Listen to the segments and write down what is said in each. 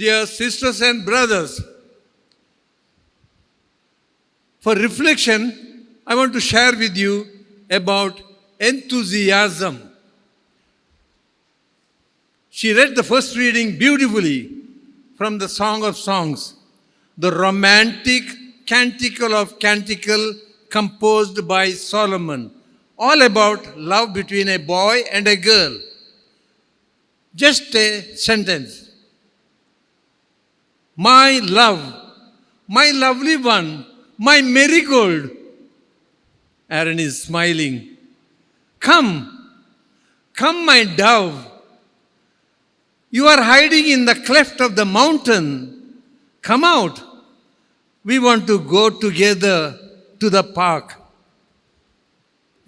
Dear sisters and brothers, for reflection, I want to share with you about enthusiasm. She read the first reading beautifully from the Song of Songs, the romantic canticle of canticle composed by Solomon, all about love between a boy and a girl. Just a sentence. My love, my lovely one, my marigold. Aaron is smiling. Come, come, my dove. You are hiding in the cleft of the mountain. Come out. We want to go together to the park.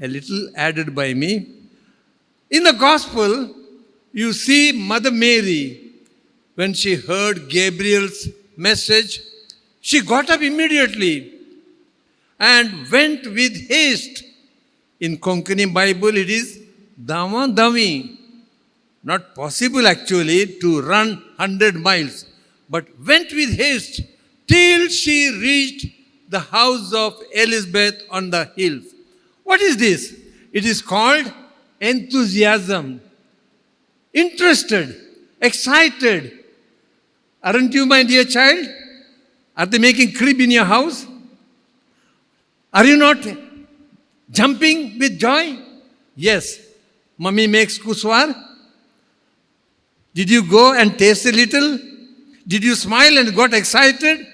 A little added by me. In the gospel, you see Mother Mary, when she heard Gabriel's message, she got up immediately and went with haste. In Konkani Bible, it is Dama Dami. Not possible actually to run 100 miles, but went with haste till she reached the house of Elizabeth on the hills. What is this? It is called enthusiasm. Interested, excited. Aren't you, my dear child? Are they making crib in your house? Are you not jumping with joy? Yes. Mummy makes kuswar. Did you go and taste a little? Did you smile and got excited?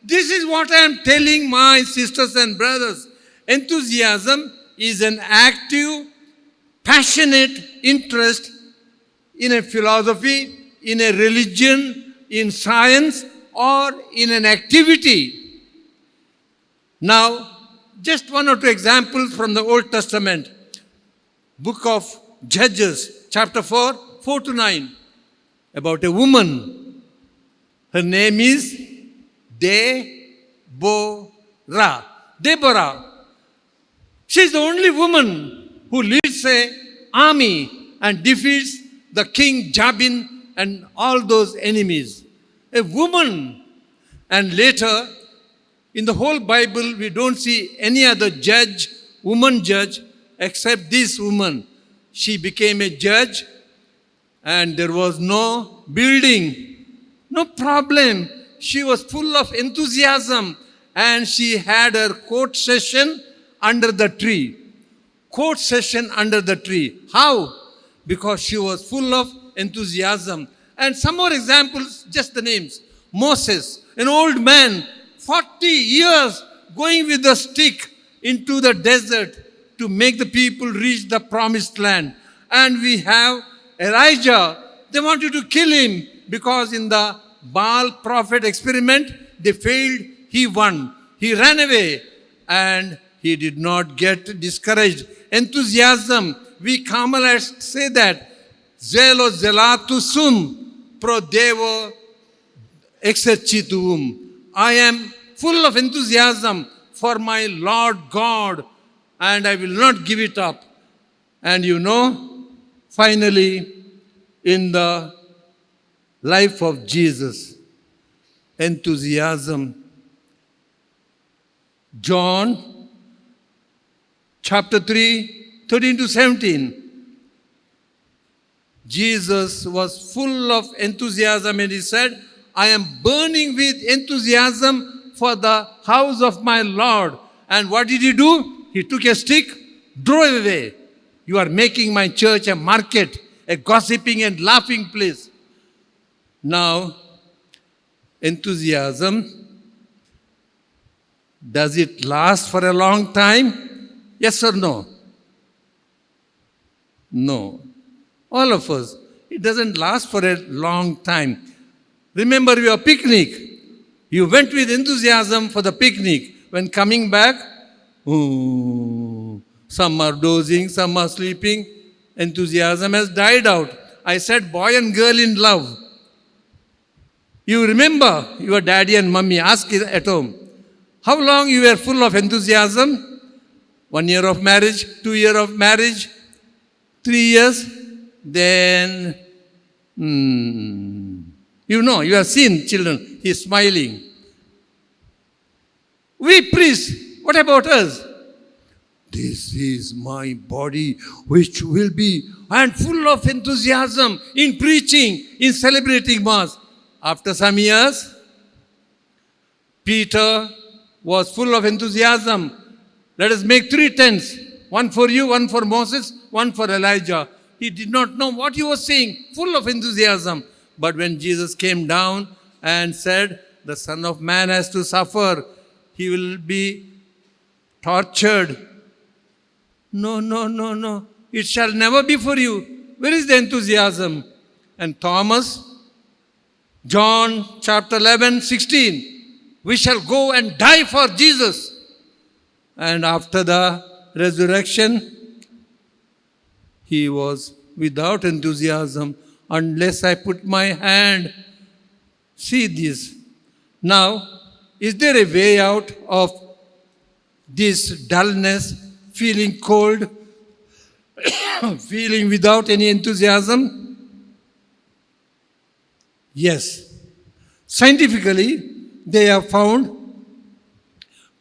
This is what I am telling my sisters and brothers. Enthusiasm is an active, passionate interest in a philosophy, in a religion, in science, or in an activity. Now, just one or two examples from the Old Testament. Book of Judges, chapter 4, 4 to 9. About a woman. Her name is Deborah. Deborah. She's the only woman who leads an army and defeats the king Jabin and all those enemies. A woman. And later, in the whole Bible, we don't see any other judge, woman judge, except this woman. She became a judge. And there was no building, no problem. She was full of enthusiasm and she had her court session under the tree. Court session under the tree. How? Because she was full of enthusiasm. And some more examples, just the names. Moses, an old man, 40 years going with a stick into the desert to make the people reach the promised land. And we have Elijah, they wanted to kill him because in the Baal prophet experiment, they failed, he won. He ran away and he did not get discouraged. Enthusiasm, we Carmelites say that, Zelo zelatu sum pro devo exercituum. I am full of enthusiasm for my Lord God and I will not give it up. And you know, finally, in the life of Jesus, enthusiasm. John chapter 3, 13 to 17. Jesus was full of enthusiasm and he said, I am burning with enthusiasm for the house of my Lord. And what did he do? He took a stick, drove away. You are making my church a market, a gossiping and laughing place. Now, enthusiasm, does it last for a long time? Yes or no? No. All of us, it doesn't last for a long time. Remember your picnic. You went with enthusiasm for the picnic. When coming back, some are dozing, some are sleeping. Enthusiasm has died out. I said boy and girl in love. You remember your daddy and mummy, ask it at home. How long you were full of enthusiasm? 1 year of marriage, 2 years of marriage, 3 years. Then You know, you have seen children, he is smiling. We priests, what about us? This is my body which will be, and full of enthusiasm in preaching, in celebrating Mass. After some years, Peter was full of enthusiasm. Let us make 3 tents. One for you, one for Moses, one for Elijah. He did not know what he was saying, full of enthusiasm. But when Jesus came down and said, the Son of Man has to suffer, he will be tortured. No. It shall never be for you. Where is the enthusiasm? And Thomas, John chapter 11, 16, we shall go and die for Jesus. And after the resurrection, he was without enthusiasm. Unless I put my hand. See this. Now, is there a way out of this dullness, feeling cold, feeling without any enthusiasm? Yes. Scientifically, they have found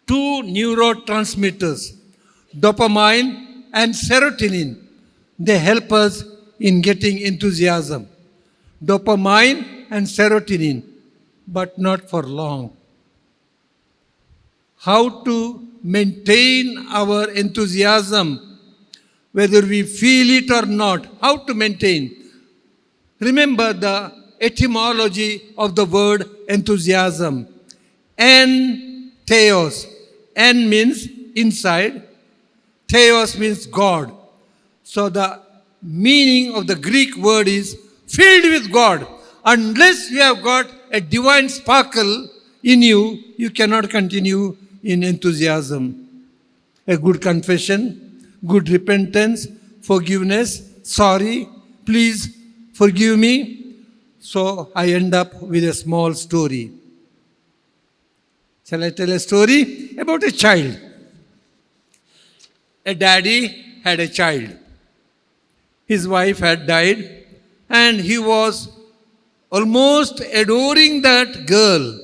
2 neurotransmitters, dopamine and serotonin. They help us in getting enthusiasm. Dopamine and serotonin, but not for long. How to maintain our enthusiasm, whether we feel it or not, how to maintain. Remember the etymology of the word enthusiasm. En theos. En means inside. Theos means God. So the meaning of the Greek word is filled with God. Unless you have got a divine sparkle in you, you cannot continue in enthusiasm. A good confession, good repentance, forgiveness, sorry, please forgive me. So I end up with a small story. Shall I tell a story about a child? A daddy had a child. His wife had died and he was almost adoring that girl,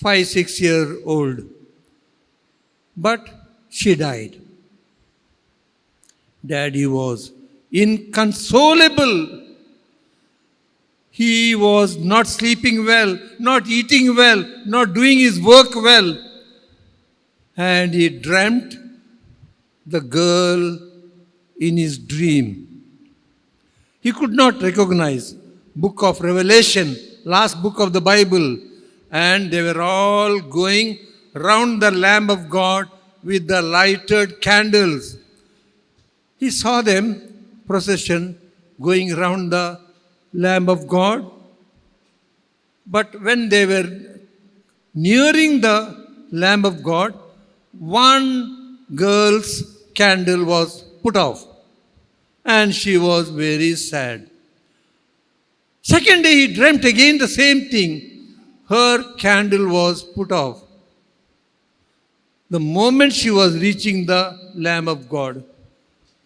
5-6-year-old. But she died. Daddy was inconsolable. He was not sleeping well, not eating well, not doing his work well. And he dreamt the girl in his dream. He could not recognize book of Revelation, last book of the Bible. And they were all going round the Lamb of God with the lighted candles. He saw them, procession, going round the Lamb of God. But when they were nearing the Lamb of God, one girl's candle was put off. And she was very sad. Second day he dreamt again the same thing. Her candle was put off. The moment she was reaching the Lamb of God,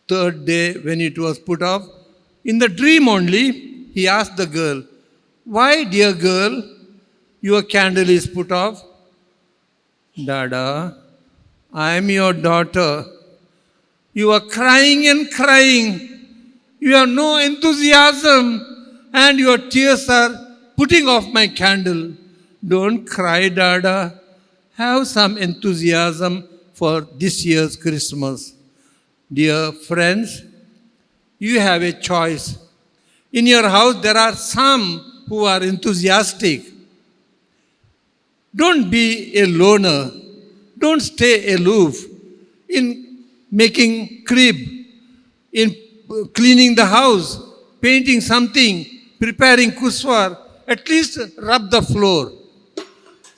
third day when it was put off, in the dream only, he asked the girl, "Why, dear girl, your candle is put off?" "Dada, I am your daughter. You are crying and crying. You have no enthusiasm and your tears are putting off my candle. Don't cry, Dada. Have some enthusiasm for this year's Christmas." Dear friends, you have a choice. In your house, there are some who are enthusiastic. Don't be a loner. Don't stay aloof in making crib, in cleaning the house, painting something, preparing kuswar. At least rub the floor.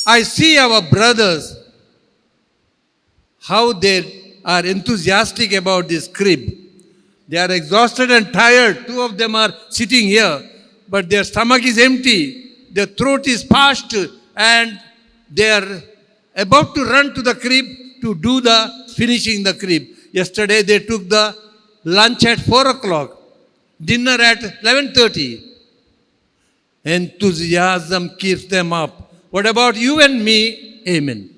I see our brothers, how they are enthusiastic about this crib. They are exhausted and tired. 2 of them are sitting here, but their stomach is empty. Their throat is parched and they are about to run to the crib to do the finishing the crib. Yesterday they took the lunch at 4 o'clock, dinner at 11:30. Enthusiasm keeps them up. What about you and me? Amen.